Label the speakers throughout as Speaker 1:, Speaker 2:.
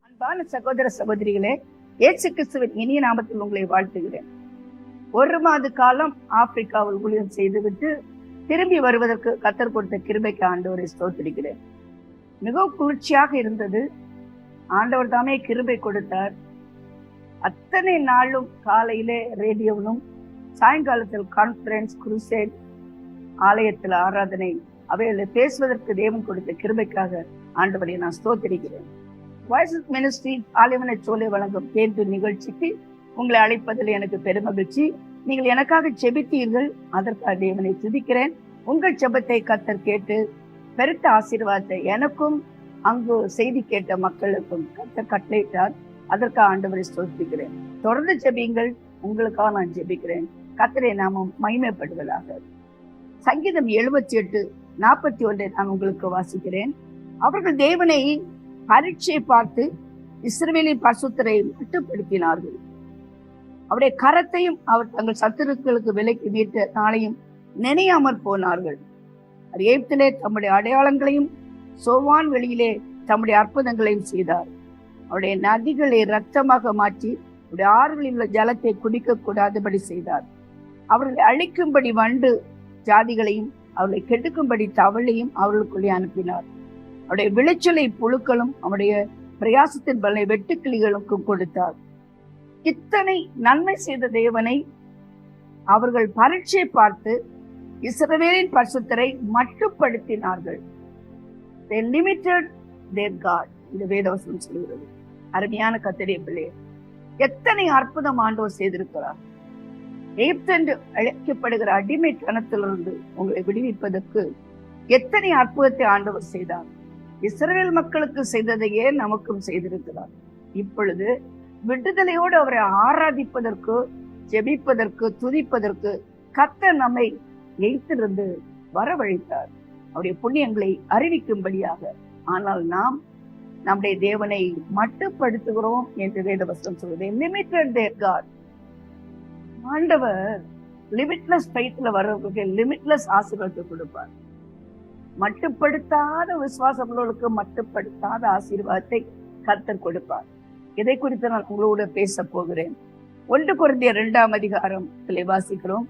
Speaker 1: அன்பான சகோதர சகோதரிகளே, இயேசு கிறிஸ்துவின் இனிய நாமத்தில் உங்களை வாழ்த்துகிறேன். 1 மாத காலம் ஆப்பிரிக்காவில் ஊழியம் செய்துவிட்டு திரும்பி வருவதற்கு கர்த்தர் கொடுத்த கிருபைக்கு ஆண்டவரை ஸ்தோத்திரிக்கிறேன். மிகவும் குளிர்ச்சியாக இருந்தது. ஆண்டவர் தாமே கிருபை கொடுத்தார். அத்தனை நாளும் காலையிலே ரேடியோவிலும், சாயங்காலத்தில் கான்ஃபரன்ஸ், குருசேட், ஆலயத்தில் ஆராதனை, அவைகளை பேசுவதற்கு தேவன் கொடுத்த கிருபைக்காக ஆண்டவரை நான் ஸ்தோத்திரிக்கிறேன். வாய்ஸ் மினிஸ்ட்ரி ஆலிவனை சோலை வழங்கும் கேள்வி நிகழ்ச்சிக்கு உங்களை அழைப்பதில் எனக்கு பெருமகிழ்ச்சி. நீங்கள் எனக்காக செபித்தீர்கள், அதற்காக தேவனை துதிக்கிறேன். உங்கள் செபத்தை கர்த்தர் கேட்டு பெருத்த ஆசீர்வாதத்தை எனக்கும் அங்கு செய்தி கேட்ட மக்களுக்கும் கர்த்தர் கட்டளையிட்டார். அதற்காக ஆண்டவரை ஸ்தோத்திரிக்கிறேன். தொடர்ந்து ஜெபியுங்கள், உங்களுக்காக நான் ஜெபிக்கிறேன். கர்த்தரை நாமம் மகிமைப்படுவதாக. சங்கீதம் 78:41 நான் உங்களுக்கு வாசிக்கிறேன். அவர்கள் தேவனை பரீட்சை பார்த்து இஸ்ரவேலின் பரிசுத்தரை மட்டுப்படுத்தினார்கள். அவருடைய கரத்தையும் அவர் தங்கள் சத்துருக்களுக்கு விலைக்கு மீட்ட நாளையும் நினையாமற் போனார்கள். எகிப்திலே தம்முடைய அடையாளங்களையும் சோவான் வெளியிலே தம்முடைய அற்புதங்களையும் செய்தார். அவருடைய நதிகளை இரத்தமாக மாற்றி அவருடைய ஆறுகளில் உள்ள ஜலத்தை குடிக்க கூடாதபடி செய்தார். அவர்களை அழிக்கும்படி வண்டு ஜாதிகளையும் அவர்களை கெடுக்கும்படி தவளையும் அவர்களுக்குள்ளே அனுப்பினார். அவருடைய விளைச்சலை புழுக்களும் அவருடைய பிரயாசத்தின் பலனை வெட்டுக்கிளிகளுக்கும் கொடுத்தார். இத்தனை நன்மை செய்த தேவனை அவர்கள் பரீட்சை பார்த்து இஸ்ரவேலின் பரிசுத்தரை மட்டுப்படுத்தினார்கள். They limited their God. இந்த வேதவசனம் சொல்கிறது. அருமையான கர்த்தருடைய பிள்ளையே, எத்தனை அற்புதம் ஆண்டவர் செய்திருக்கிறார். எகிப்து அழைக்கப்படுகிற அடிமைத்தனத்திலிருந்து உங்களை விடுவிப்பதற்கு எத்தனை அற்புதத்தை ஆண்டவர் செய்தார். இஸ்ரவேல் மக்களுக்கு செய்ததையே நமக்கும் செய்திருக்கிறார். இப்பொழுது விடுதலையோடு அவரை ஆராதிப்பதற்கு, ஜெபிப்பதற்கு, துதிப்பதற்கு கர்த்தர் நம்மை எகிப்திலிருந்து வரவழைத்தார், அவருடைய புண்ணியங்களை அறிவிக்கும்படியாக. ஆனால் நாம் நம்முடைய தேவனை மட்டுப்படுத்துகிறோம் என்று வேதவசனம் சொல்வது. லிமிட்டட் தேர் காட். ஆண்டவர் லிமிட்லெஸ் ஃபெய்த்ல வர்றவங்களுக்கு லிமிட்லெஸ் ஆசீர்வாதத்தை கொடுப்பார். மட்டுப்படுத்தாத விசுவாசங்களுக்கு மட்டுப்படுத்தாத ஆசீர்வாதத்தை கர்த்தர் கொடுப்பார். இதை குறித்து நான் உங்களோட பேச போகிறேன். 1 கொரிந்தியர் 2 வாசிக்கிறோம்.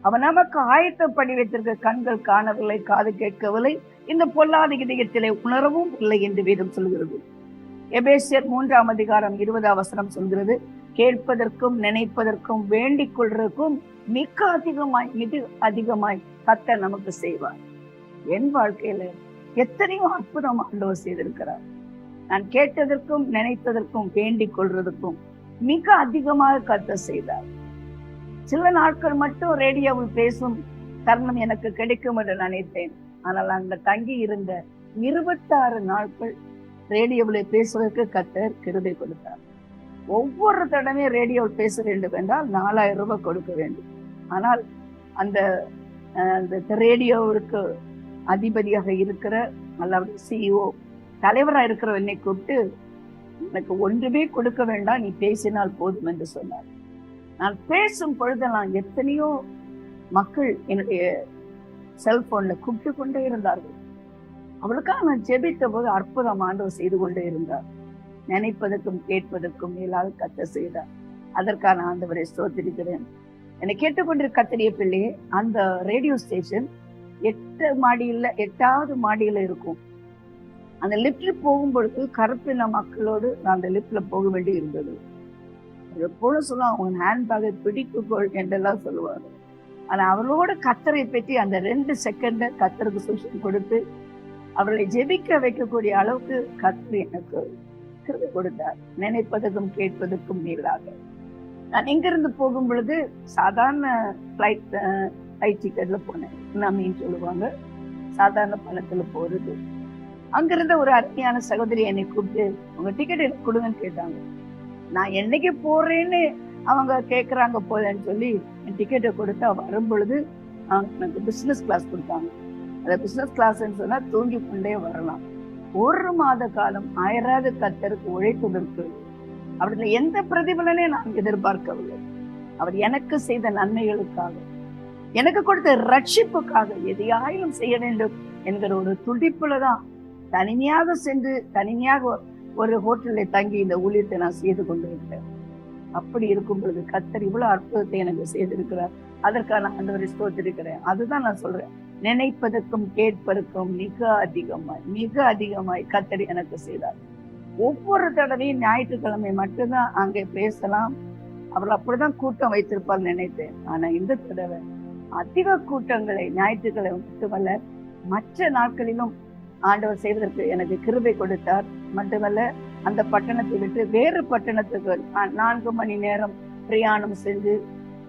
Speaker 1: அவன் நமக்கு ஆயத்தப்படி வைத்திருக்க கண்கள் காணவில்லை, காது கேட்கவில்லை, இந்த பொல்லாத இதயத்திலே உணரவும் இல்லை என்று வேதம் சொல்கிறது. எபேசியர் 3:20 சொல்கிறது, கேட்பதற்கும் நினைப்பதற்கும் வேண்டிக் கொள்றதுக்கும் மிக அதிகமாய் கர்த்தர் நமக்கு செய்வார். என் வாழ்க்கையில எத்தனையோ அற்புதம் ஆண்டவர் செய்திருக்கிறார். நான் கேட்டதற்கும் நினைத்ததற்கும் வேண்டிக் கொள்றதுக்கும் மிக அதிகமாக கர்த்தர் செய்தார். சில நாட்கள் மட்டும் ரேடியோவில் பேசும் தருணம் எனக்கு கிடைக்கும் என்று நினைத்தேன். ஆனால் அங்க தங்கி இருந்த 26 நாட்கள் ரேடியோவில் பேசுவதற்கு கர்த்தர் கிருபை கொடுத்தார். ஒவ்வொரு தடவையும் ரேடியோவில் பேச வேண்டும் என்றால் 4000 ரூபாய் கொடுக்க வேண்டும். ஆனால் அந்த ரேடியோவிற்கு அதிபதியாக இருக்கிற நல்ல CEO தலைவராக இருக்கிற என்னை கூப்பிட்டு, எனக்கு ஒன்றுமே கொடுக்க வேண்டாம், நீ பேசினால் போதும் என்று சொன்னார். நான் பேசும் பொழுதெல்லாம் எத்தனையோ மக்கள் என்னுடைய செல்போன்ல கூப்பிட்டு கொண்டே இருந்தார்கள். அவளுக்காக நான் ஜெபித்த போது அற்புதம் ஆண்டவர் செய்து கொண்டே இருந்தார். நினைப்பதற்கும் கேட்பதற்கும் மேலாக கர்த்தர் செய்தார். அதற்கான ஆண்டவரை ஸ்தோத்திரிக்கிறேன். என்னை கேட்டுக்கொண்டிருக்க கர்த்தருடைய பிள்ளையே, அந்த ரேடியோ ஸ்டேஷன் 8வது மாடியில இருக்கும். அந்த லிப்ட்ல போகும்பொழுது கருப்பின மக்களோடு நான் அந்த லிப்ட்ல போக வேண்டி இருந்தது. எப்போது சொல்லுவாங்க, உன் ஹேண்ட்பேக்கை பிடிக்குள் என்றெல்லாம் சொல்லுவாங்க. ஆனா அவர்களோட கர்த்தரை பற்றி அந்த 2 செகண்ட கர்த்தருக்கு சூஷன் கொடுத்து அவர்களை ஜெபிக்க வைக்கக்கூடிய அளவுக்கு கர்த்தர் எனக்கு கிருபை கொடுத்தார். நினைப்பதற்கும் கேட்பதற்கும் மேலாக. நான் இங்கிருந்து போகும் பொழுது சாதாரண ஃபிளைட் டிக்கெட்ல போனேன். நம்மின்னு சொல்லுவாங்க, சாதாரண பணத்துல போறது. அங்கிருந்த ஒரு அருமையான சகோதரி என்னை கூப்பிட்டு, உங்க டிக்கெட் எனக்கு கொடுங்கன்னு கேட்டாங்க. நான் என்னைக்கு போறேன்னு அவங்க கேட்கறாங்க போலன்னு சொல்லி என் டிக்கெட்டை கொடுத்தா வரும் பொழுது எனக்கு பிசினஸ் கிளாஸ் கொடுத்தாங்க. அந்த பிசினஸ் கிளாஸ்ன்னு சொன்னா தூங்கி கொண்டே வரலாம். 1 மாத காலம் அயராத கர்த்தருக்கு உழைத்ததற்கு அவர்கள் எந்த பிரதிபலனையும் நான் எதிர்பார்க்கவில்லை. அவர் எனக்கு செய்த நன்மைகளுக்காக எனக்கு கொடுத்த ரட்சிப்புக்காக எதையாயிலும் செய்ய வேண்டும் என்கிற ஒரு துடிப்புலதான் தனிமையாக சென்று தனிமையாக ஒரு ஹோட்டலில் தங்கி இந்த ஊழியத்தை நான் செய்து கொண்டிருக்கிறேன். அப்படி இருக்கும் பொழுது கர்த்தர் இவ்வளவு அற்புதத்தை எனக்கு செய்திருக்கிறார். அதற்கான ஆண்டவரை ஸ்தோத்திரிக்கிறேன். அதுதான் நான் சொல்றேன், நினைப்பதற்கும் கேட்பதற்கும் மிக அதிகமாய் கர்த்தர் எனக்கு செய்தார். ஒவ்வொரு தடவையும் ஞாயிற்றுக்கிழமை மட்டும்தான் அங்கே பேசலாம், அவர்கள் அப்படிதான் கூட்டம் வைத்திருப்பார் நினைத்தேன். ஆனா இந்த தடவை அதிக கூட்டங்களை ஞாயிற்றுக்கிழமை மட்டுமல்ல மற்ற நாட்களிலும் ஆண்டவர் செய்வதற்கு எனக்கு கிருபை கொடுத்தார். மட்டுமல்ல அந்த பட்டணத்தை விட்டு வேறு பட்டணத்துக்கு 4 மணி நேரம் பிரயாணம் செஞ்சு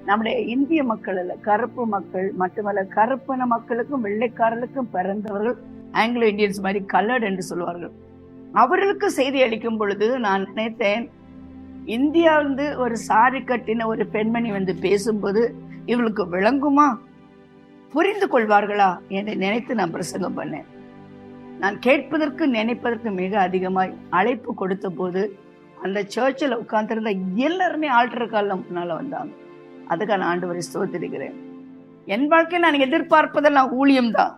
Speaker 1: நம்முடைய இந்திய மக்கள் அல்ல, கருப்பு மக்கள் மட்டுமல்ல, கருப்பின மக்களுக்கும் வெள்ளைக்காரர்களுக்கும் பிறந்தவர்கள், ஆங்கிலோ இந்தியன்ஸ் மாதிரி கலர்ட் என்று சொல்வார்கள், அவர்களுக்கு செய்தி அளிக்கும் பொழுது நான் நினைத்தேன், இந்தியாவிலிருந்து ஒரு சாரி கட்டின ஒரு பெண்மணி வந்து பேசும்போது இவளுக்கு விளங்குமா, புரிந்து கொள்வார்களா என்று நினைத்து நான் பிரசங்கம் பண்ணேன். நான் கேட்பதற்கு நினைப்பதற்கு மிக அதிகமாய் அழைப்பு கொடுத்த போது அந்த சர்ச்சில் உட்கார்ந்திருந்த எல்லாருமே ஆல்டர் காலம் முன்னால வந்தாங்க. அதுக்காக நான் ஆண்டவரை ஸ்தோத்திரிக்கிறேன். என் வாழ்க்கை நான் எதிர்பார்ப்பதெல்லாம் ஊழியம்தான்.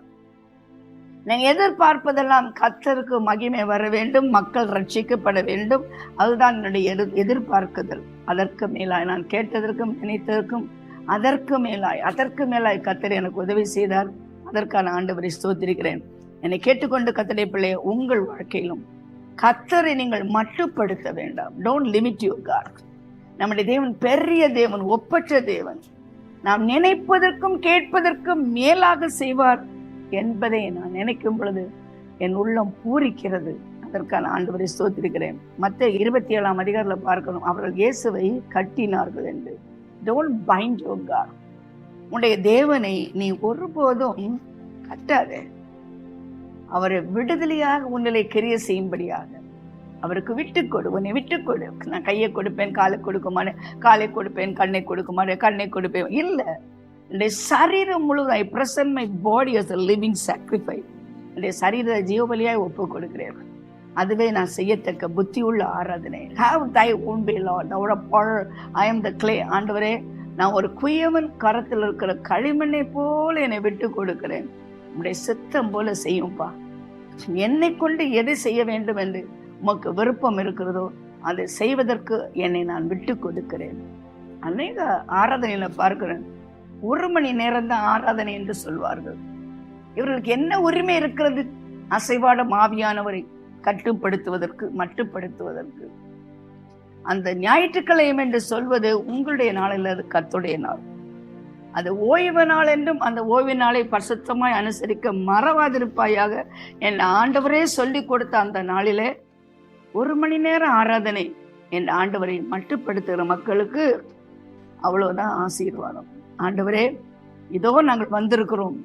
Speaker 1: நான் எதிர்பார்ப்பதெல்லாம் கர்த்தருக்கு மகிமை வர வேண்டும், மக்கள் ரட்சிக்கப்பட வேண்டும். அதுதான் என்னுடைய எதிர்பார்க்குதல். அதற்கு மேலாய் நான் கேட்டதற்கும் நினைத்ததற்கும் அதற்கு மேலாய் கர்த்தர் எனக்கு உதவி செய்தார். அதற்கான ஆண்டவரை ஸ்தோத்திரிக்கிறேன். என்னை கேட்டுக்கொண்டு கர்த்தருடைய பிள்ளையை, உங்கள் வாழ்க்கையிலும் கர்த்தரை நீங்கள் மட்டுப்படுத்த வேண்டாம். Don't limit your God. நம்முடைய தேவன் பெரிய தேவன், ஒப்பற்ற தேவன். நாம் நினைப்பதற்கும் கேட்பதற்கும் மேலாக செய்வார் என்பதை நான் நினைக்கும் பொழுது என் உள்ளம் பூரிக்கிறது. அதற்கான ஆண்டவரை ஸ்தோத்திரிக்கிறேன். மத்த 27ஆம் அதிகாரத்தில் பார்க்கணும், அவர்கள் இயேசுவை கட்டினார்கள் என்று. Don't bind your God. உன்னுடைய தேவனை நீ ஒருபோதும் கட்டாதே. அவரை விடுதலையாக உன்னிலை கிரிய செய்யும்படியாக அவருக்கு விட்டுக்கொடு, உன்னை விட்டுக்கொடு. நான் கையை கொடுப்பேன், காலை கொடுக்க மாட்டேன், காலை கொடுப்பேன், கண்ணை கொடுக்க மாட்டேன், கண்ணை கொடுப்பேன் இல்லை. என்னுடைய சரீரம் முழுவதும் I present my body as a living sacrifice. என்னுடைய சரீரத்தை ஜீவபலியாய் ஒப்பு கொடுக்கிறேன். அதுவே நான் செய்யத்தக்க புத்தி உள்ள ஆராதனை. Have thy own way Lord. I am the clay. ஆண்டவரே, நான் ஒரு குயவன் கரத்தில் இருக்கிற களிமண்ணை போல என்னை விட்டு கொடுக்கிறேன். உங்களுடைய சித்தம் போல செய்யும்பா. என்னை கொண்டு எதை செய்ய வேண்டும் என்று உமக்கு விருப்பம் இருக்கிறதோ அதை செய்வதற்கு என்னை நான் விட்டு கொடுக்கிறேன். அநேக ஆராதனையில பார்க்கிறேன், 1 மணி நேரம் தான் ஆராதனை என்று சொல்வார்கள். இவர்களுக்கு என்ன உரிமை இருக்கிறது அசைவாடும் ஆவியானவரை கட்டுப்படுத்துவதற்கு, மட்டுப்படுத்துவதற்கு? அந்த ஞாயிற்றுக்கிழமை என்று சொல்வது உங்களுடைய நாள் அல்ல, அது கர்த்தருடைய நாள். அது ஓய்வு நாள் என்றும் அந்த ஓய்வு நாளை பரிசுத்தமாய் அனுசரிக்க மறவாதிருப்பாயாக என் ஆண்டவரே சொல்லி கொடுத்த அந்த நாளிலே 1 மணி நேரம் ஆராதனை என் ஆண்டவரை மட்டுப்படுத்துகிற மக்களுக்கு அவ்வளவுதான் ஆசீர்வாதம். ஆண்டவரே, இதோ நாங்கள் வந்திருக்கிறோம்,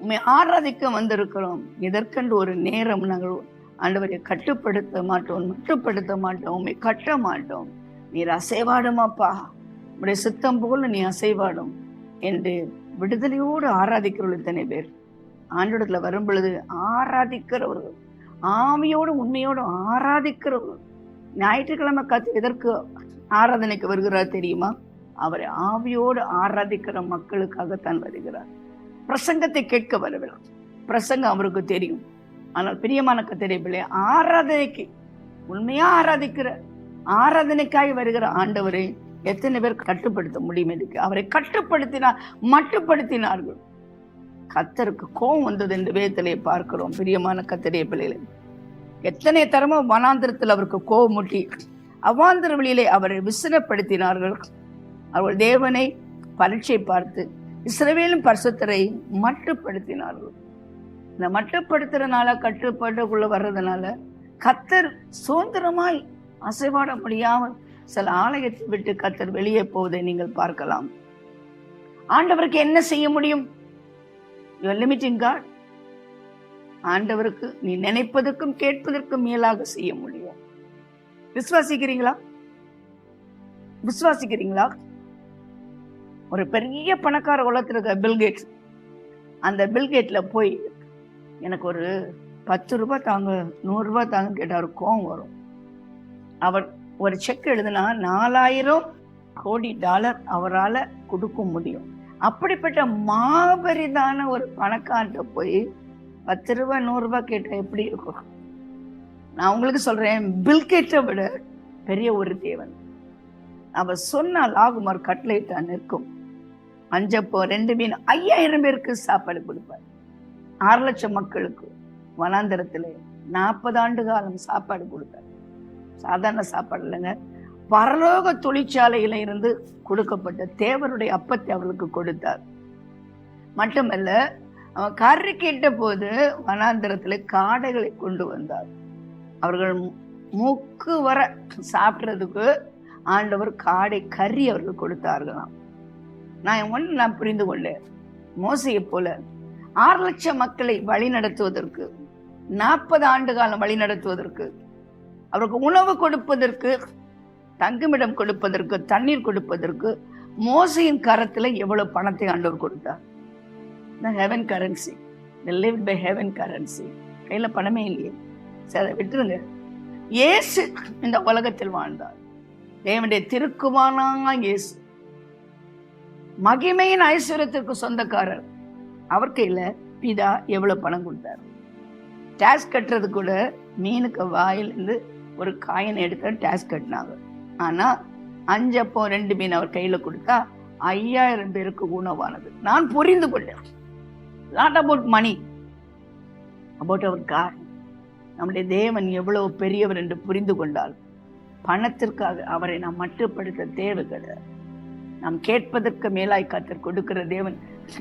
Speaker 1: உண்மை ஆராதிக்க வந்திருக்கிறோம். இதற்கென்று ஒரு நேரம் நாங்கள் ஆண்டவரை கட்டுப்படுத்த மாட்டோம், மட்டுப்படுத்த மாட்டோம், உண்மை கட்ட மாட்டோம். நீர் அசைவாடுமாப்பா, உடைய சித்தம் போல நீ அசைவாடும் என்று விடுதலையோடு ஆராதிக்கிறவர்கள் இத்தனை பேர் ஆண்டோடத்துல வரும் பொழுது ஆராதிக்கிறவர்கள், ஆவியோடு உண்மையோடு ஆராதிக்கிறவர்கள். ஞாயிற்றுக்கிழமை எதற்கு ஆராதனைக்கு வருகிறார் தெரியுமா? அவரை ஆவியோடு ஆராதிக்கிற மக்களுக்காகத்தான் வருகிறார். பிரசங்கத்தை கேட்க வரவில்லை, பிரசங்கம் அவருக்கு தெரியும். ஆனால் பிரியமான கர்த்தருடைய பிள்ளை, ஆராதனைக்கு உண்மையா ஆராதிக்கிற ஆராதனைக்காய் வருகிற ஆண்டவரை எத்தனை பேர் கட்டுப்படுத்த முடியும்? என்று அவரை கட்டுப்படுத்தினார், மட்டுப்படுத்தினார்கள். கர்த்தருக்கு கோபம் வந்தது என்று வேதத்திலே பார்க்கிறோம். பிரியமான கர்த்தருடைய பிள்ளைகளே, எத்தனை தரமோ வனாந்திரத்தில் அவருக்கு கோபம் முட்டி அவாந்திர வழியிலே அவரை விசனப்படுத்தினார்கள். அவர்கள் தேவனை பரீட்சை பார்த்து இஸ்ரவேலின் பரிசுத்தரை மட்டுப்படுத்தினார்கள். இந்த மட்டுப்படுத்துறதுனால, கட்டுப்பாட்டுக்குள்ள வர்றதுனால கர்த்தர் சுதந்திரமாய் அசைவாட முடியாமல் சில ஆலயத்தை விட்டு கர்த்தர் வெளியே போவதை நீங்கள் பார்க்கலாம். ஆண்டவருக்கு என்ன செய்ய முடியும்? You are limiting God. ஆண்டவருக்கு நீ நினைப்பதற்கும் கேட்பதற்கும் மேலாக செய்ய முடியும். விசுவாசிக்கிறீங்களா? விசுவாசிக்கிறீங்களா? ஒரு பெரிய பணக்கார உலகத்தில் இருக்க பில்கேட்ஸ், அந்த பில்கேட்ல போய் எனக்கு ஒரு 10 ரூபாய் தாங்க, 100 ரூபாய் தாங்க கேட்டார், கோவம் வரும். அவர் ஒரு செக் எழுதுனா $4000 கோடி அவரால் கொடுக்க முடியும். அப்படிப்பட்ட மாபெரிதான ஒரு பணக்கார்ட்ட போய் 10 ரூபாய் 100 ரூபாய் கேட்டா எப்படி இருக்கும்? நான் உங்களுக்கு சொல்றேன், பில்கேட்டை விட பெரிய ஒரு தேவன். அவர் சொன்னால் ஆகும், ஒரு கட்லைட்டா நிற்கும். 5 அப்போ 2 மீன் 5000 பேருக்கு சாப்பாடு கொடுப்பார். 6 லட்சம் மக்களுக்கு வனாந்தரத்திலே 40 ஆண்டு காலம் சாப்பாடு கொடுத்தார். சாதாரண சாப்பாடு இல்லைங்க, பரலோக தொழிற்சாலையில இருந்து கொடுக்கப்பட்ட தேவனுடைய அப்பத்தை அவர்களுக்கு கொடுத்தார். மட்டுமல்ல, அவன் கறி கேட்ட போது வனாந்தரத்துல காடைகளை கொண்டு வந்தார். அவர்கள் மூக்கு வர சாப்பிட்றதுக்கு ஆண்டவர் காடை கறி அவர்கள் கொடுத்தார்களாம். நான் புரிந்து கொண்டேன், மோசையை போல 6 லட்சம் மக்களை வழி நடத்துவதற்கு, 40 ஆண்டு காலம் வழி நடத்துவதற்கு, அவருக்கு உணவு கொடுப்பதற்கு, தங்குமிடம் கொடுப்பதற்கு, தண்ணீர் கொடுப்பதற்கு மோசையின் கரத்துல எவ்வளவு பணத்தை ஆண்டவர் கொடுத்தார். Heaven currency, lived by heaven currency. கையில பணமே இல்லையே, சரி விட்டுருங்க. இயேசு இந்த உலகத்தில் வாழ்ந்தார். தேவனுடைய திருக்குமாரனா இயேசு, மகிமையின் ஐஸ்வர்யத்திற்கு சொந்தக்காரர். அவர் கையில பிதா எவ்வளவு பணம் கொடுத்தார். டேக்ஸ் கட்டுறது கூட மீனுக்கு வாயிலிருந்து ஒரு காயினை எடுத்து டேக்ஸ் கட்டினாங்க. ஆனா 5 அப்போ 2 மீன் அவர் கையில கொடுத்தா 5000 பேருக்கு உணவானது. நான் புரிந்து கொண்டேன், not about money, about our God. நம்முடைய தேவன் எவ்வளவு பெரியவர் என்று புரிந்து கொண்டால் பணத்திற்காக அவரை நாம் மட்டுப்படுத்த தேவை கிடையாது. நாம் கேட்பதற்கு மேலாய் கர்த்தர் கொடுக்கிற தேவன்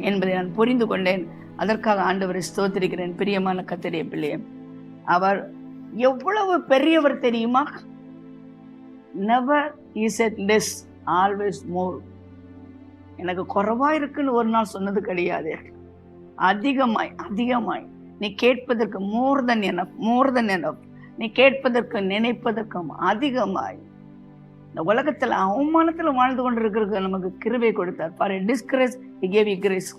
Speaker 1: என்பதை நான் புரிந்து கொண்டேன். அதற்காக ஆண்டவரை ஸ்தோத்திரிக்கிறேன். பிரியமான கர்த்தருடைய பிள்ளையே, அவர் எவ்வளவு பெரியவர் தெரியுமா? Never he said less, always more. எனக்கு குறைவா இருக்குன்னு ஒரு நாள் சொன்னது கிடையாது. அதிகமாய் அதிகமாய் நீ கேட்பதற்கு more than enough, நீ கேட்பதற்கு நினைப்பதற்கும் அதிகமாய். இந்த உலகத்துல அவமானத்துல வாழ்ந்து கொண்டிருக்கிறது நமக்கு கிருபை கொடுத்தார். For a disgrace he gave you grace.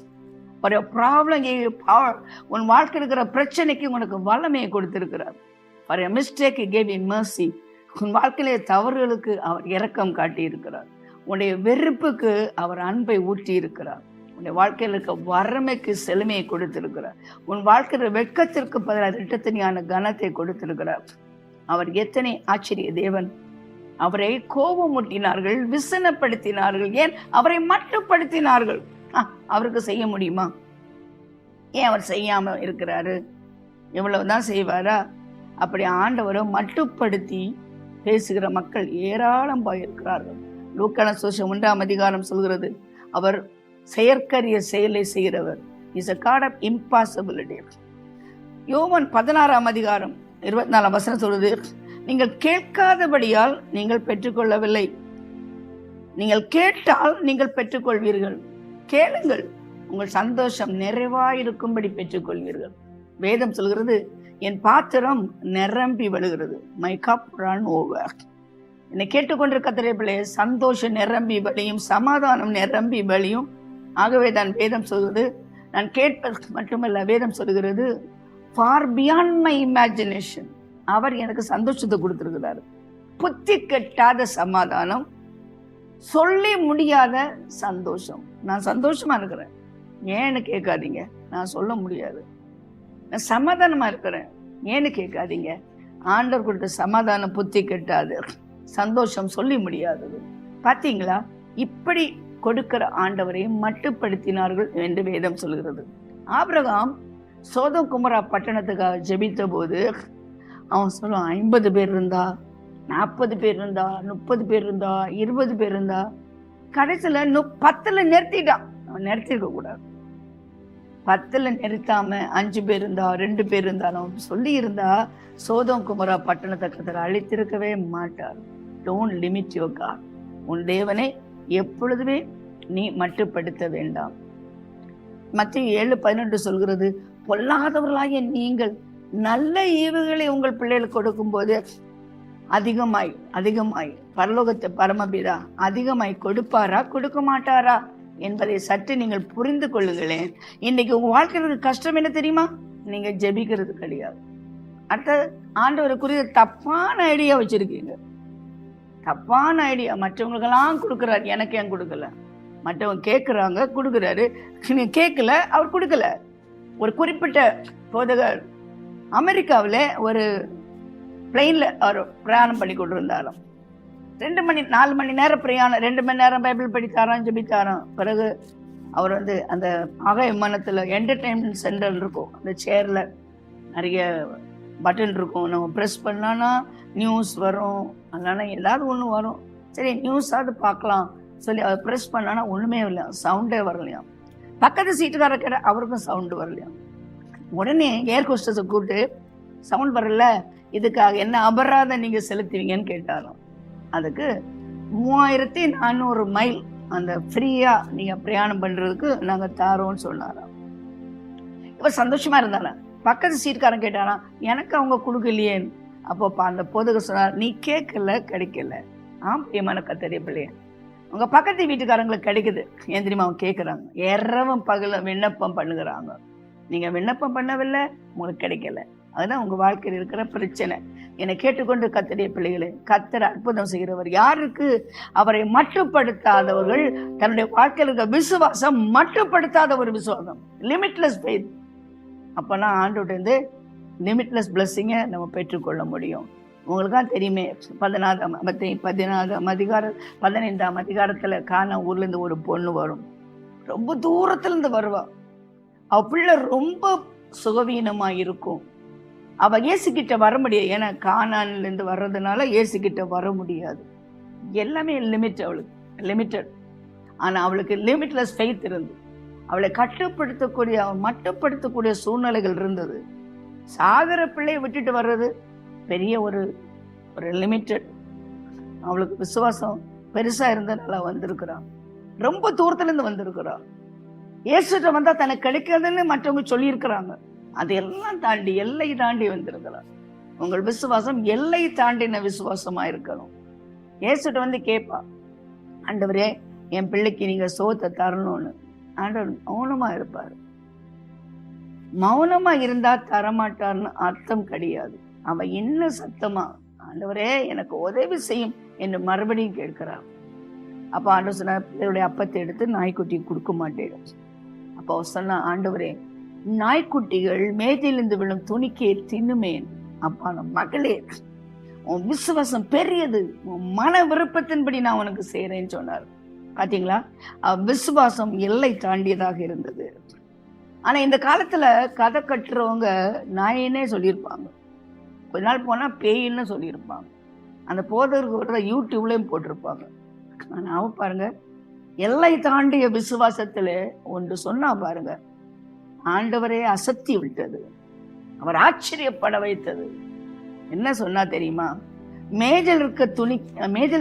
Speaker 1: For a problem he gave you power. உன் வாழ்க்கை இருக்கிற பிரச்சனைக்கு உனக்கு வல்லமையை கொடுத்திருக்கிறார். For a mistake he gave you mercy. உன் வாழ்க்கையிலே தவறுகளுக்கு அவர் இரக்கம் காட்டி இருக்கிறார். உன்னுடைய வெறுப்புக்கு அவர் அன்பை ஊற்றி இருக்கிறார். உன்னுடைய வாழ்க்கையில் இருக்க வறுமைக்கு செழுமையை கொடுத்திருக்கிறார். உன் வாழ்க்கையில் வெட்கத்திற்கு பதிலாக இரட்டத்தனியான கனத்தை கொடுத்திருக்கிறார். அவர் எத்தனை ஆச்சரிய தேவன்! அவரை கோபமூட்டினார்கள், விசனப்படுத்தினார்கள், ஏன் அவரை மட்டுப்படுத்தினார்கள். அவருக்கு செய்ய முடியுமா? ஏன் அவர் செய்யாம இருக்கிறாரு? எவ்வளவுதான் செய்வாரா? அப்படி ஆண்டவரை மட்டுப்படுத்தி பேசுகிற மக்கள் ஏராளம் போயிருக்கிறார்கள். லூக்கான சுவிசேஷம் 1ஆம் அதிகாரம் சொல்கிறது, அவர் செயற்கரிய செயலை செய்கிறவர். Is a God of impossibility. யோவான் 16ஆம் அதிகாரம் 24ஆம் வசனம் சொல்றது, நீங்கள் கேட்காதபடியால் நீங்கள் பெற்றுக்கொள்ளவில்லை, நீங்கள் கேட்டால் நீங்கள் பெற்றுக்கொள்வீர்கள். கேளுங்கள், உங்கள் சந்தோஷம் நிறைவாயிருக்கும்படி பெற்றுக்கொள்வீர்கள். வேதம் சொல்கிறது, என் பாத்திரம் நிரம்பி வழுகிறது, மை கப் ரன் ஓவர். என்னை கேட்டுக்கொண்டிருக்க கர்த்தருடைய பிள்ளையே, சந்தோஷம் நிரம்பி வழியும், சமாதானம் நிரம்பி வழியும். ஆகவே தான் வேதம் சொல்கிறது, நான் கேட்பது மட்டுமல்ல, வேதம் சொல்கிறது, ஃபார் பியாண்ட் மை இமேஜினேஷன். அவர் எனக்கு சந்தோஷத்தை கொடுத்திருக்கிறார். புத்தி கெட்டாத சமாதானம், சொல்லி முடியாத சந்தோஷம். நான் சந்தோஷமா இருக்கிறேன், ஏன்னு கேட்காதீங்க, நான் சொல்ல முடியாது. நான் சமாதானமா இருக்கிறேன், ஏன்னு கேட்காதீங்க. ஆண்டவர் கொடுத்த சமாதானம் புத்தி கெட்டாது, சந்தோஷம் சொல்லி முடியாதது. பாத்தீங்களா? இப்படி கொடுக்கிற ஆண்டவரை மட்டுப்படுத்தினார்கள் என்று வேதம் சொல்கிறது. ஆபிரகாம் சோதோம் குமரா பட்டணத்துக்காக ஜெபித்த போது அவன் சொல்லுவான், 50 பேர் இருந்தா, 40 பேர் இருந்தா, 30 பேர் இருந்தா, 20 பேர் இருந்தா. கடைசியில 10ல நிறுத்திட்டான். அவன் நிறுத்திருக்க கூடாது. 10ல நிறுத்தாம 5 பேர் இருந்தா, 2 பேர் இருந்தாலும் சொல்லி இருந்தா சோதோம் குமரா பட்டணத்தை கர்த்தர் அழித்திருக்கவே மாட்டார். Don't limit your God. உன் தேவனை எப்பொழுதுமே நீ மட்டுப்படுத்த வேண்டாம். மத்தேயு 7:18 சொல்கிறது, பொல்லாதவர்களாகிய நீங்கள் நல்ல ஈவுகளை உங்கள் பிள்ளைகளுக்கு கொடுக்கும் போது அதிகமாய் அதிகமாய் பரலோகத்தை பரமபிதா அதிகமாய் கொடுப்பாரா கொடுக்க மாட்டாரா என்பதை சற்று நீங்கள் புரிந்து கொள்ளுங்களேன். இன்னைக்கு உங்க வாழ்க்கைக்கு கஷ்டம் என்ன தெரியுமா? நீங்க ஜெபிக்கிறது கிடையாது. அடுத்த ஆண்டவருக்குரிய தப்பான ஐடியா வச்சிருக்கீங்க. தப்பான ஐடியா, மற்றவங்களுக்கெல்லாம் கொடுக்குறாரு, எனக்கு ஏன் கொடுக்கல? மற்றவங்க கேட்குறாங்க, கொடுக்குறாரு. கேட்கல, அவர் கொடுக்கல. ஒரு குறிப்பிட்ட போதகர் அமெரிக்காவில் ஒரு பிளெயினில் அவர் பிரயாணம் பண்ணி கொண்டு இருந்தாராம். 4 மணி நேரம் பிரயாணம், 2 மணி நேரம் பைபிள் படித்தாராம், ஜெபித்தாராம். பிறகு அவர் அந்த ஆகாய விமானத்தில் என்டர்டெயின்மெண்ட் சென்டர் இருக்கும், அந்த சேரில் நிறைய பட்டன் இருக்கும், நம்ம ப்ரெஸ் பண்ணானா நியூஸ் வரும், அதனால ஏதாவது ஒன்று வரும். சரி நியூஸாவது பார்க்கலாம் சொல்லி அவர் ப்ரெஸ் பண்ணானா ஒன்றுமே இல்லையா, சவுண்டே வரலையாம். பக்கத்து சீட்டுக்கார கேட்ட அவருக்கும் சவுண்டு வரலையாம். உடனே ஏர் ஹோஸ்டஸை கூப்பிட்டு, சவுண்ட் வரல, இதுக்காக என்ன அபராதம் நீங்கள் செலுத்துவீங்கன்னு கேட்டாராம். அதுக்கு 3400 மைல் அந்த ஃப்ரீயா நீங்க பிரயாணம் பண்றதுக்கு நாங்க தாரோன்னு சொன்னாராம். இப்ப சந்தோஷமா இருந்தாரா. பக்கத்து சீட்காரன் கேட்டாராம், எனக்கு அவங்க கொடுக்கலையே. அப்போ அந்த போதகர் சொன்னார், நீ கேட்கல, கிடைக்கல. பிரியமான கர்த்தருடைய பிள்ளைய, உங்க பக்கத்து வீட்டுக்காரங்களுக்கு கிடைக்குது. ஏன் தெரியுமா? அவங்க கேட்கறாங்க, இரவும் பகல விண்ணப்பம் பண்ணுகிறாங்க. நீங்க விண்ணப்பம் பண்ணவில்லை, உங்களுக்கு கிடைக்கல. அதுதான் உங்க வாழ்க்கையில் இருக்கிற பிரச்சனை. என்னை கேட்டுக்கொண்டு கர்த்தருடைய பிள்ளைகளே, கர்த்தர் அற்புதம் செய்கிறவர். யாருக்கு? அவரை மட்டுப்படுத்தாதவர்கள். தன்னுடைய வாழ்க்கையில் இருக்க விசுவாசம் மட்டுப்படுத்தாத ஒரு விசுவாசம், லிமிட்லெஸ் ஃபெய்த். அப்பனா ஆண்டவர்கிட்ட லிமிட்லெஸ் பிளஸ்ஸிங்கை நம்ம பெற்றுக்கொள்ள முடியும். உங்களுக்கு தான் தெரியுமே, 15ஆம் அதிகாரத்துல கானா ஊர்ல இருந்து ஒரு பொண்ணு வரும். ரொம்ப தூரத்துல இருந்து வருவா. அவ பிள்ளை ரொம்ப சுகவீனமா இருக்கும். அவ இயேசுகிட்ட வர முடியாது. ஏன்னா கானான்ல இருந்து வர்றதுனால இயேசுகிட்ட வர முடியாது. எல்லாமே லிமிட், அவளுக்கு லிமிட்டட். ஆனா அவளுக்கு லிமிட்லெஸ் ஃபெய்த் இருந்து அவளை கட்டுப்படுத்தக்கூடிய, அவன் மட்டுப்படுத்தக்கூடிய சூழ்நிலைகள் இருந்தது. சாகர பிள்ளையை விட்டுட்டு வர்றது பெரிய ஒரு லிமிட்டட். அவளுக்கு விசுவாசம் பெருசா இருந்ததுனால வந்திருக்கிறான். ரொம்ப தூரத்துல இருந்து வந்திருக்கிறான். இயேசுகிட்ட வந்தா தனக்கு கிடைக்காதுன்னு மற்றவங்க சொல்லியிருக்கிறாங்க. அதையெல்லாம் தாண்டி, எல்லை தாண்டி வந்திருக்கிறார். உங்கள் விசுவாசம் எல்லை தாண்டின விசுவாசமா இருக்கணும். இயேசுகிட்ட கேட்பா, ஆண்டவரே என் பிள்ளைக்கு நீங்க சோத்தை தரணும்னு. ஆண்டவர் மௌனமா இருப்பாரு. மௌனமா இருந்தா தரமாட்டார்னு அர்த்தம் கிடையாது. அவ இன்னும் சத்தமா, ஆண்டவரே எனக்கு உதவி செய்யும் என்று மறுபடியும் கேட்கிறார். அப்ப ஆண்டவர் சொன்னார், பிள்ளையுடைய அப்பத்தை எடுத்து நாய்க்குட்டி கொடுக்க மாட்டேன். அப்ப அவர் சொன்னா, ஆண்டவரே நாய்க்குட்டிகள் மேஜையிலிருந்து விழும் துணிக்கே தின்னுமேன். அப்பா மகளே, உன் விசுவாசம் பெரியது, உன் மன விருப்பத்தின்படி நான் உனக்கு செய்யறேன்னு சொன்னார். பாத்தீங்களா? விசுவாசம் எல்லை தாண்டியதாக இருந்தது. ஆனா இந்த காலத்துல கதை கட்டுறவங்க நாயினே சொல்லியிருப்பாங்க, கொஞ்ச நாள் போனா பேயின்னு சொல்லியிருப்பாங்க. அந்த போதருக்கு யூடியூப்லயும் போட்டிருப்பாங்க. ஆனா பாருங்க, எல்லை தாண்டிய விசுவாசத்துல ஒன்று சொன்னா பாருங்க, ஆண்டவரே அசத்தி விட்டது, அவர் ஆச்சரியப்பட வைத்தது. என்ன சொன்னா தெரியுமா? மேஜில்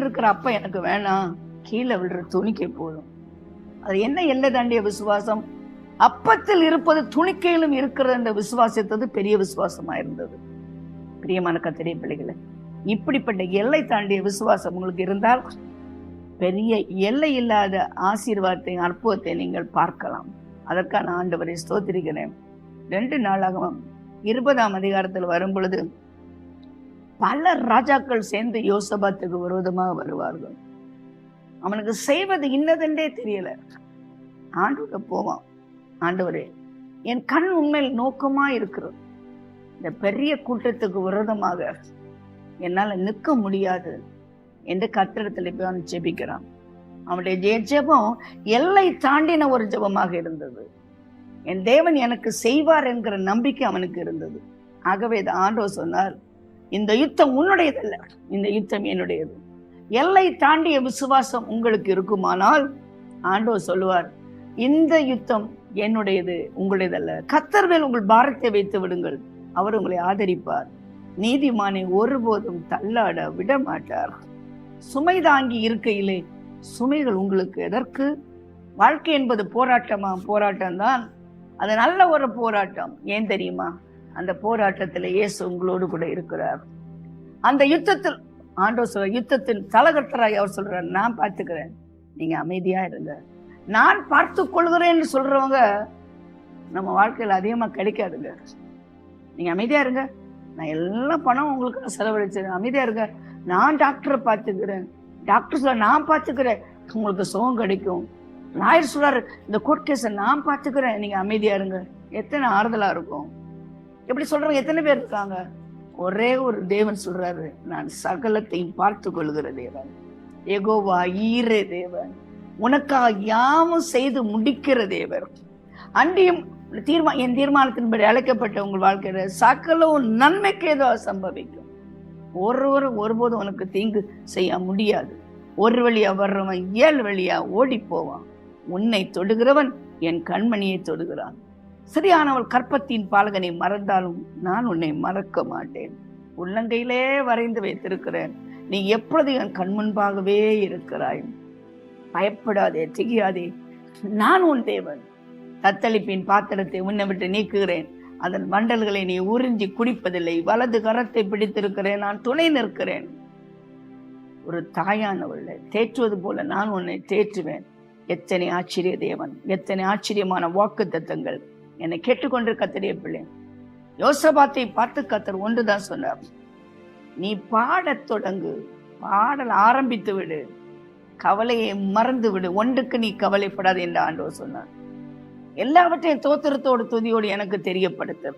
Speaker 1: இருக்கிற அப்ப எனக்கு வேணாம், கீழே விழுற துணிக்கை போதும். அது என்ன எல்லை தாண்டிய விசுவாசம்? அப்பத்தில் இருப்பது துணிக்கையிலும் இருக்கிறது என்ற விசுவாசத்தது பெரிய விசுவாசமா இருந்தது. பிரியமான கர்த்தருடைய பிள்ளைகளே, இப்படிப்பட்ட எல்லை தாண்டிய விசுவாசம் உங்களுக்கு இருந்தால் பெரிய எல்லை இல்லாத ஆசீர்வாதத்தை, அற்புதத்தை நீங்கள் பார்க்கலாம். அதற்கான ஆண்டவரை ஸ்தோத்திரிக்கிறேன். 2 நாளாகவும் 20ஆம் அதிகாரத்தில் வரும் பொழுது பல ராஜாக்கள் சேர்ந்து யோசபாத்துக்கு விரோதமாக வருவார்கள். அவனுக்கு செய்வது இன்னதென்றே தெரியல. ஆண்டவர்கிட்ட போவான், ஆண்டவரே என் கண் உண்மையில் நோக்கமா இருக்கிறது, இந்த பெரிய கூட்டத்துக்கு விரோதமாக என்னால நிற்க முடியாது என்று கர்த்தரிடத்தில் போய் அவன் ஜெபிக்கிறான். அவனுடைய ஜெபம் எல்லை தாண்டின ஒரு ஜெபமாக இருந்தது. என் தேவன் எனக்கு செய்வார் என்கிற நம்பிக்கை அவனுக்கு இருந்தது. ஆகவே ஆண்டவர் சொன்னார், இந்த யுத்தம் உன்னுடையதல்ல, இந்த யுத்தம் என்னுடையது. எல்லை தாண்டிய விசுவாசம் உங்களுக்கு இருக்குமானால் ஆண்டவர் சொல்லுவார், இந்த யுத்தம் என்னுடையது, உங்களுடையதல்ல. கர்த்தர் மேல் உங்கள் பாரத்தை வைத்து விடுங்கள், அவர் உங்களை ஆதரிப்பார். நீதிமானை ஒருபோதும் தள்ளாட விட மாட்டார். சுமை தாங்கி இருக்கையிலே சுமைகள் உங்களுக்கு எதற்கு? வாழ்க்கை என்பது போராட்டமா? போராட்டம்தான். அது நல்ல ஒரு போராட்டம். ஏன் தெரியுமா? அந்த போராட்டத்தில் இயேசு உங்களோடு கூட இருக்கிறார். அந்த யுத்தத்தில் ஆண்டவர் யுத்தத்தின் தலகர்த்தராய் அவர் சொல்றார், நான் பார்த்துக்கிறேன், நீங்க அமைதியா இருங்க, நான் பார்த்து கொள்கிறேன்னு சொல்றவங்க நம்ம வாழ்க்கையில் அதிகமா கிடைக்காதுங்க. நீங்க அமைதியா இருங்க, நான் எல்லா பணம் உங்களுக்கு செலவழிச்சேன், அமைதியா இருங்க, நான் டாக்டரை பார்த்துக்கிறேன், டாக்டர் சொல்ல நான் பார்த்துக்கிறேன், உங்களுக்கு சுகம் கிடைக்கும். லாயர் சொல்றாரு, இந்த கோர்ட் கேஸை நான் பார்த்துக்கிறேன், நீங்க அமைதியா இருங்க. எத்தனை ஆறுதலா இருக்கும். எப்படி சொல்றவங்க எத்தனை பேர் இருக்காங்க? ஒரே ஒரு தேவன் சொல்றாரு, நான் சகலத்தையும் பார்த்து கொள்கிற தேவன், யெகோவா ஈரே தேவன், உனக்காக யாவும் செய்து முடிக்கிற தேவர். அன்றியும் என் தீர்மானத்தின்படி அழைக்கப்பட்ட உங்கள் வாழ்க்கையில சகலம் நன்மைக்கு ஏதோ சம்பவிக்கும். ஒருபோதும் உனக்கு தீங்கு செய்ய முடியாது. ஒரு வழியா வர்றவன் 7 வழியா ஓடி போவான். உன்னை தொடுகிறவன் என் கண்மணியை தொடுகிறான். சரியானவள் கற்பத்தின் பாலகனை மறந்தாலும் நான் உன்னை மறக்க மாட்டேன். உள்ளங்கையிலே வரைந்து வைத்திருக்கிறேன். நீ எப்பொழுது என் கண் முன்பாகவே இருக்கிறாய். பயப்படாதே, திகியாதே, நான் உன் தேவன். தத்தளிப்பின் பாத்திரத்தை உன்னை விட்டு நீக்குகிறேன். அதன் வண்டல்களை நீ உறிஞ்சி குடிப்பதில்லை. வலது கரத்தை பிடித்திருக்கிறேன், நான் துணை நிற்கிறேன். ஒரு தாயானவளை தேற்றுவது போல நான் உன்னை தேற்றுவேன். எத்தனை ஆச்சரிய தேவன், எத்தனை ஆச்சரியமான வாக்கு தத்தங்கள். என்னை கேட்டுக்கொண்டு கர்த்தருடைய பிள்ளை, யோசபாத்தை பார்த்து கர்த்தர் ஒன்றுதான் சொன்னார், நீ பாடத் தொடங்கு, பாடல் ஆரம்பித்து விடு, கவலையை மறந்து விடு, ஒன்றுக்கு நீ கவலைப்படாது என்று ஆண்டவர் சொன்னார். எல்லாவற்றையும் தோத்திரத்தோடு துதியோடு எனக்கு தெரியப்படுத்த,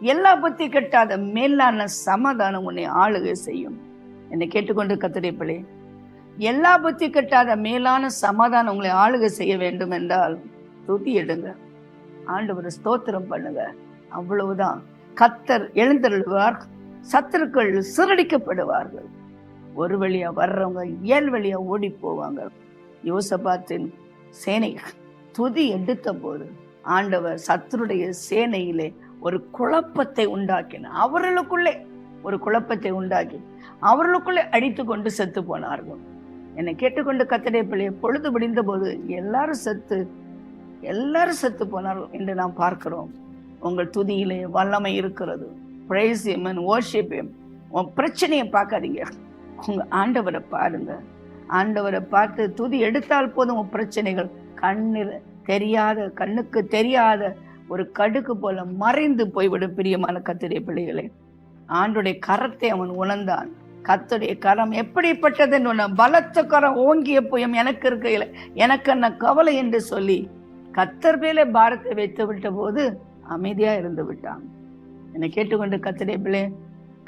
Speaker 1: எல்லா பத்தி கட்டாத மேலான சமாதானம் உன்னை ஆளுகை செய்யும். என்னை கேட்டுக்கொண்டு கர்த்தருடைய பிள்ளை, எல்லா புத்தி கட்டாத மேலான சமாதானம் உங்களை ஆளுகை செய்ய வேண்டும் என்றால் துதி எடுங்க, ஆண்டவரை ஸ்தோத்திரம் பண்ணுங்க. அவ்வளவுதான். கர்த்தர் எழுந்தருள்வார், சத்துருக்கள் சிறடிக்கப்படுவார்கள். ஒரு வழியா வர்றவங்க 7 வழியா ஓடி போவாங்க. யோசபாத்தின் சேனை துதி எடுத்த போது ஆண்டவர் சத்துருடைய சேனையிலே ஒரு குழப்பத்தை உண்டாக்கினார். அவர்களுக்குள்ளே ஒரு குழப்பத்தை உண்டாக்கி அவர்களுக்குள்ளே அடித்து கொண்டு செத்து போனார்கள். என்னை கேட்டுக்கொண்டு கர்த்தருடைய பிள்ளையை, பொழுது விடிந்த போது எல்லாரும் செத்து போனார்கள் என்று நாம் பார்க்கிறோம். உங்கள் துதியிலே வல்லமை இருக்கிறது. Praise him and worship him. உன் பிரச்சனையை பார்க்காதீங்க, உங்க ஆண்டவரை பாருங்க. ஆண்டவரை பார்த்து துதி எடுத்தால் போதும் உன் பிரச்சனைகள் கண்ணுக்கு தெரியாத ஒரு கடுகு போல மறைந்து போய்விடும். பிரியமான கர்த்தருடைய பிள்ளைகளே, ஆண்டுடைய கரத்தை அவன் உணர்ந்தான். கர்த்தருடைய கரம் எப்படிப்பட்டதுன்னு, பலத்த கரம் ஓங்கிய புயம் எனக்கு இருக்கையில எனக்கு என்ன கவலை என்று சொல்லி கர்த்தர் மேலே பாரத்தை வைத்து விட்ட போது அமைதியா இருந்து விட்டான். என்னை கேட்டுக்கொண்டு கர்த்தருடைய பிள்ளை,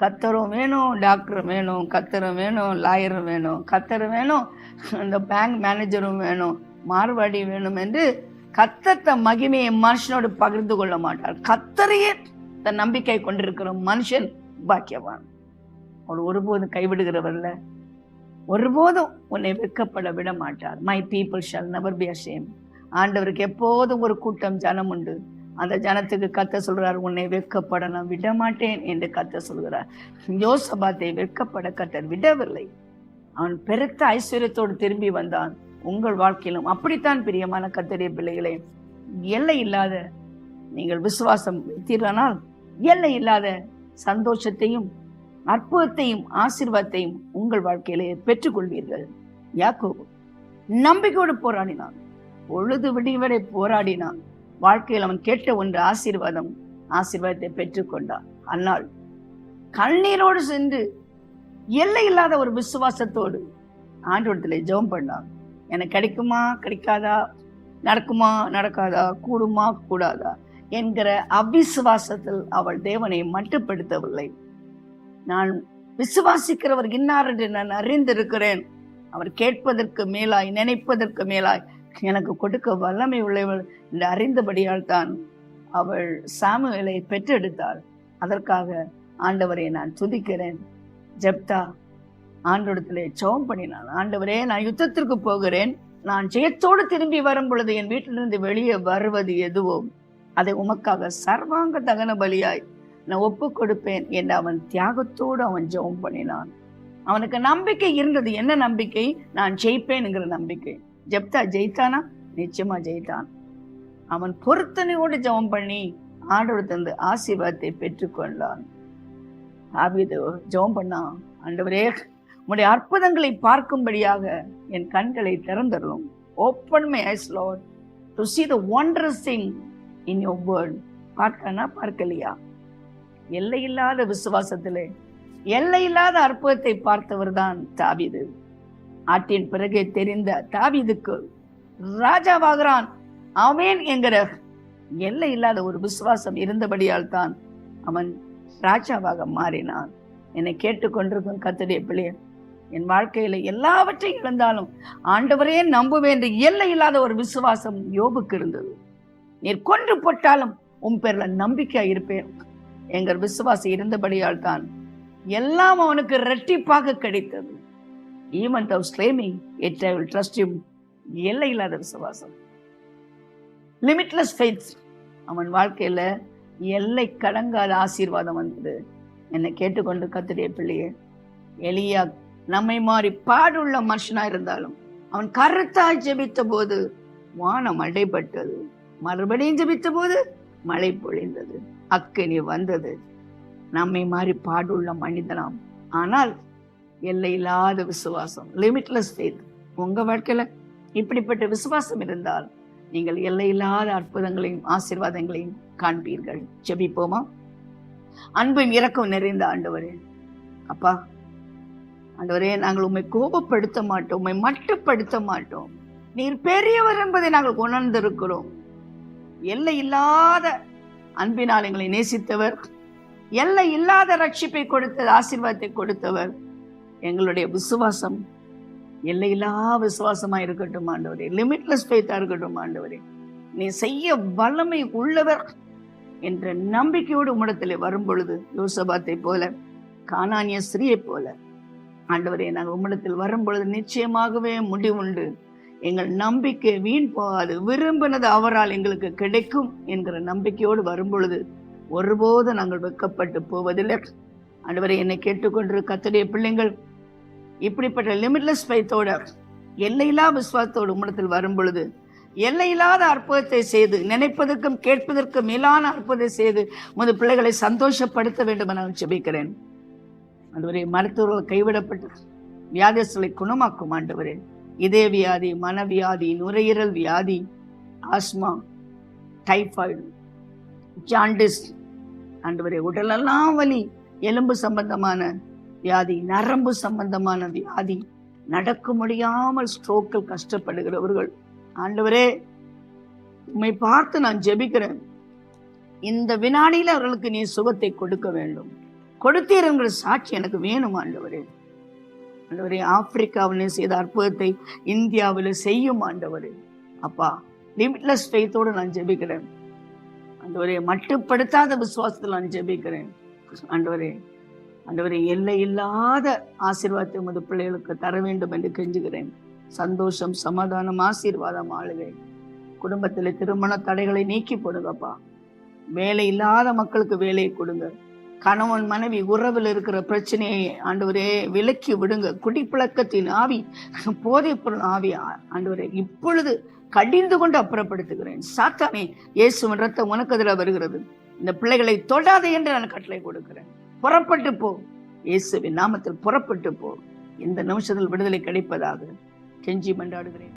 Speaker 1: கர்த்தரும் வேணும், டாக்டரும் வேணும், கர்த்தரும் வேணும், லாயரும் வேணும், கர்த்தரும் வேணும், இந்த பேங்க் மேனேஜரும் வேணும், மார்வாடி வேணும் என்று கர்த்தர் தன் மகிமையை மனுஷனோடு பகிர்ந்து கொள்ள மாட்டார். கர்த்தரையே தன் நம்பிக்கை கொண்டிருக்கிற மனுஷன் பாக்கியவான். அவர் ஒருபோதும் கைவிடுகிறவர்ல, ஒருபோதும் உன்னை வெட்கப்பட விட மாட்டார். My people shall never be ashamed. ஆண்டவருக்கு எப்போதும் ஒரு கூட்டம் ஜனம் உண்டு. அந்த ஜனத்துக்கு கர்த்தர் சொல்றார், உன்னை வெட்கப்பட நான் விட மாட்டேன் என்று கர்த்தர் சொல்கிறார். யோசபாத்தை வெட்கப்பட கர்த்தர் விடவில்லை. அவன் பெருத்த ஐஸ்வர்யத்தோடு திரும்பி வந்தான். உங்கள் வாழ்க்கையிலும் அப்படித்தான் பிரியமான கர்த்தருடைய பிள்ளைகளே. எல்லை இல்லாத நீங்கள் விசுவாசம் வைத்தீர்களானால் எல்லை இல்லாத சந்தோஷத்தையும் அற்புதத்தையும் ஆசீர்வாதத்தையும் உங்கள் வாழ்க்கையிலே பெற்றுக்கொள்வீர்கள். யாக்கோபு நம்பிக்கையோடு போராடினான், பொழுது விடியும் வரை போராடினான். வாழ்க்கையில் அவன் கேட்ட ஒன்று ஆசீர்வாதத்தை பெற்றுக்கொண்டான். ஆனால் கண்ணீரோடு சென்று எல்லை இல்லாத ஒரு விசுவாசத்தோடு ஆண்டவரிடத்திலே ஜெபம் பண்ணான். எனக்கு கிடைக்குமா கிடைக்காதா, நடக்குமா நடக்காதா, கூடுமா கூடாதா என்கிற அவிசுவாசத்தில் அவள் தேவனை மட்டுப்படுத்தவில்லை. நான் விசுவாசிக்கிறவர் இன்னார் என்று நான் அறிந்திருக்கிறேன். அவர் கேட்பதற்கு மேலாய் நினைப்பதற்கு மேலாய் எனக்கு கொடுக்க வல்லமை உள்ளவள் என்று அறிந்தபடியால் தான் அவள் சாமுவேலை பெற்றெடுத்தாள். அதற்காக ஆண்டவரை நான் துதிக்கிறேன். ஜெப்தா ஆண்டவரிடத்திலே ஜெபம் பண்ணினான். ஆண்டவரே, நான் யுத்தத்திற்கு போகிறேன், நான் ஜெயத்தோடு திரும்பி வரும் பொழுது என் வீட்டிலிருந்து வெளியே வருவது எதுவோ அதை உமக்காக சர்வாங்க தகன பலியாய் நான் ஒப்பு கொடுப்பேன் என்று அவன் தியாகத்தோடு அவன் ஜெபம் பண்ணினான். அவனுக்கு நம்பிக்கை இருந்தது. என்ன நம்பிக்கை? நான் ஜெயிப்பேன்ங்கிற நம்பிக்கை. ஜெப்தா ஜெயித்தானா? நிச்சயமா ஜெயித்தான். அவன் பொருத்தனையோடு ஜெபம் பண்ணி ஆண்டவரிடத்திலிருந்து ஆசீர்வாதத்தை பெற்றுக்கொண்டான். தாவீது ஜெபம் பண்ணான், ஆண்டவரே, உம்முடைய அற்புதங்களை பார்க்கும்படியாக என் கண்களை திறந்தருளும். Open my eyes, Lord, to see the wondrous thing in your word. பார்க்கனா பார்க்கலையா? எல்லையில்லாத விசுவாசத்திலே எல்லையில்லாத அற்புதத்தை பார்த்தவர் தான் தாவீது. ஆட்டின் பிறகே தெரிந்த தாவீதுக்கு ராஜாவாகிறான். ஆமென் என்கிற எல்லை இல்லாத ஒரு விசுவாசம் இருந்தபடியால் தான் அவன் ராஜாவாக மாறினான். என்னை கேட்டுக்கொண்டிருக்கும் கர்த்தருடைய பிள்ளையே, என் வாழ்க்கையில எல்லாவற்றையும் இழந்தாலும் ஆண்டவரே நம்புவேன் என்று எல்லை இல்லாத ஒரு விசுவாசம் யோபுக்கு இருந்தது. நீர் கொன்று போட்டாலும் உன் பேர்ல நம்பிக்கையா இருப்பேன் என்கிற விசுவாசம் இருந்தபடியால் தான் எல்லாம் அவனுக்கு இரட்டிப்பாக கிடைத்தது. Even though claiming it, I will trust him. எல்லை இல்லாத விசுவாசம், லிமிட்லெஸ் ஃபெய்த். அவன் வாழ்க்கையில எல்லை கடங்காத ஆசீர்வாதம் வந்தது. என்னை கேட்டுக்கொண்டு கர்த்தருடைய பிள்ளையே, எலியா நம்மை மாறி பாடுள்ள மனுஷனா இருந்தாலும் அவன் கருத்தாய் ஜெபித்த போது வானம் அடைபட்டது. மறுபடியும் ஜெபித்த போது மழை பொழிந்தது, அக்கினி வந்தது. நம்மை மாறி பாடுள்ள மனிதனாம், ஆனால் எல்லை இல்லாத விசுவாசம், லிமிட்லெஸ் ஃபெய்த். உங்க வாழ்க்கையில இப்படிப்பட்ட விசுவாசம் இருந்தால் நீங்கள் எல்லையில்லாத அற்புதங்களையும் ஆசீர்வாதங்களையும் காண்பீர்கள். ஜெபிப்போமா? அன்பும் இரக்கம் நிறைந்த ஆண்டவரே, அப்பா ஆண்டவரே, நாங்கள் உம்மை கோபப்படுத்த மாட்டோம், உம்மை மட்டுப்படுத்த மாட்டோம். நீர் பெரியவர் என்பதை நாங்கள் உணர்ந்திருக்கிறோம். எல்லை இல்லாத அன்பினால் எங்களை நேசித்தவர், எல்லை இல்லாத ரட்சிப்பை கொடுத்த ஆசீர்வாதத்தை கொடுத்தவர். எங்களுடைய விசுவாசம் எல்லையில்லா விசுவாசமா இருக்கட்டும் ஆண்டவரே, லிமிட்லெஸ் ஃபெய்த்தா இருக்கட்டும் ஆண்டவரே. நீ செய்ய வல்லமை உள்ளவர் என்ற நம்பிக்கையோடு உம்மிடத்திலே வரும் பொழுது, யோசபாத்தை போல, கானானிய ஸ்திரியை போல ஆண்டவரே, நாங்கள் உம்மிடத்தில் வரும் பொழுது நிச்சயமாகவே முடிவுண்டு. எங்கள் நம்பிக்கை வீண் போகாது, விரும்பினது அவரால் எங்களுக்கு கிடைக்கும் என்கிற நம்பிக்கையோடு வரும் பொழுது ஒருபோதும் நாங்கள் வெட்கப்பட்டு போவதில்லை. ஆண்டவரே, என்னை கேட்டுக்கொண்டு கர்த்தருடைய பிள்ளைகள் இப்படிப்பட்ட லிமிட்லெஸ் ஃபெய்த்தோட எல்லையில்லா விசுவாசத்தோடு உம்மிடத்தில் வரும் பொழுது எல்லையில்லாத அற்புதத்தை செய்து, நினைப்பதற்கும் கேட்பதற்கும் மேலான அற்புதத்தை செய்து உமது பிள்ளைகளை சந்தோஷப்படுத்த வேண்டும் என நான் ஜெபிக்கிறேன். ஆண்டவரே, மருத்துவர்கள் கைவிடப்பட்டு வியாதிகளை குணமாக்கும் ஆண்டவரே. இதய வியாதி, மனவியாதி, நுரையீரல் வியாதி, ஆஸ்மா, டைபாய்டு, ஜாண்டிஸ் ஆண்டவரே, உடலெல்லாம் வலி, எலும்பு சம்பந்தமான வியாதி, நரம்பு சம்பந்தமான வியாதி, நடக்க முடியாமல் ஸ்ட்ரோக்கில் கஷ்டப்படுகிறவர்கள் ஆண்டவரே, உம்மை பார்த்து நான் ஜெபிக்கிறேன். இந்த வினாடியில் அவர்களுக்கு நீ சுகத்தை கொடுக்க வேண்டும். கொடுத்தீர் என்கிற சாட்சி எனக்கு வேணும் ஆண்டவரே. ஆண்டவரே, ஆப்பிரிக்காவில் செய்த அற்புதத்தை இந்தியாவில் செய்யும் ஆண்டவரே. அப்பா, லிமிட்லெஸ் ஃபெய்த்தோடு நான் ஜெபிக்கிறேன் ஆண்டவரே. மட்டுப்படுத்தாத விசுவாசத்தில் நான் ஜெபிக்கிறேன் ஆண்டவரே. ஆண்டவரே, எல்லை இல்லாத ஆசீர்வாதத்தை உமது பிள்ளைகளுக்கு தர வேண்டும் என்று கெஞ்சுகிறேன். சந்தோஷம், சமாதானம், ஆசீர்வாதம் ஆளுகை. குடும்பத்தில் திருமண தடைகளை நீக்கி போடுங்கப்பா. வேலை இல்லாத மக்களுக்கு வேலையை கொடுங்க. கணவன் மனைவி உறவில் இருக்கிற பிரச்சனையை ஆண்டவரே விலக்கி விடுங்க. குடிப்பழக்கத்தின் ஆவி, போதைப் பொருள் ஆவி ஆண்டவரே இப்பொழுது கடிந்து கொண்டு அப்புறப்படுத்துகிறேன். சாத்தானே, இயேசுவின் ரத்தம் உனக்கு எதிராக வருகிறது. இந்த பிள்ளைகளை தொடாதே என்று நான் கட்டளை கொடுக்கிறேன். புறப்பட்டு போ, இயேசுவின் நாமத்தில் புறப்பட்டு போ. இந்த நிமிஷத்தில் விடுதலை கிடைப்பதாக கெஞ்சி மன்றாடுகிறேன்.